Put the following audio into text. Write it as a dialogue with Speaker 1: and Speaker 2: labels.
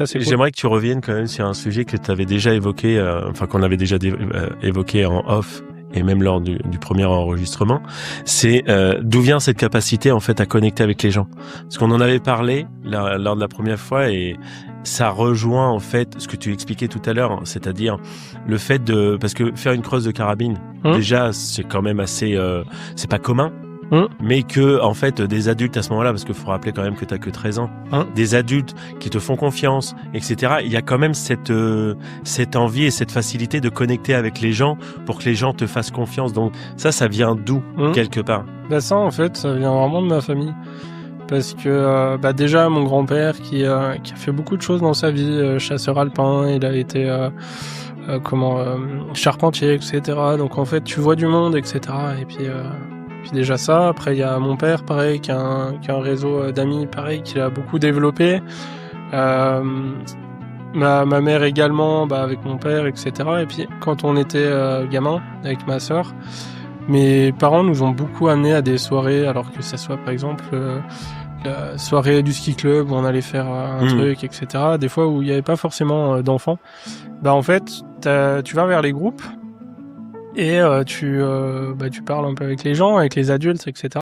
Speaker 1: Ça, c'est cool.
Speaker 2: J'aimerais que tu reviennes quand même sur un sujet que tu avais déjà évoqué, qu'on avait déjà évoqué en off et même lors du premier enregistrement. C'est d'où vient cette capacité en fait à connecter avec les gens. Parce qu'on en avait parlé lors de la première fois et ça rejoint en fait ce que tu expliquais tout à l'heure, c'est-à-dire le fait parce que faire une crosse de carabine, déjà c'est quand même assez, c'est pas commun. Mais que en fait des adultes à ce moment-là, parce qu'il faut rappeler quand même que t'as que 13 ans, des adultes qui te font confiance, etc. Il y a quand même cette envie et cette facilité de connecter avec les gens pour que les gens te fassent confiance. Donc ça vient d'où quelque part?
Speaker 1: Bah ça en fait, ça vient vraiment de ma famille. Parce que déjà mon grand-père qui a fait beaucoup de choses dans sa vie, chasseur alpin, il a été charpentier, etc. Donc en fait tu vois du monde, etc. Et puis déjà ça, après il y a mon père pareil qui a un réseau d'amis pareil qu'il a beaucoup développé. Ma mère également, avec mon père, etc. Et puis quand on était gamin avec ma sœur, mes parents nous ont beaucoup amenés à des soirées, alors que ça soit par exemple la soirée du ski club où on allait faire un truc, etc. Des fois où il n'y avait pas forcément d'enfants. En fait, tu vas vers les groupes et tu parles un peu avec les gens, avec les adultes, etc.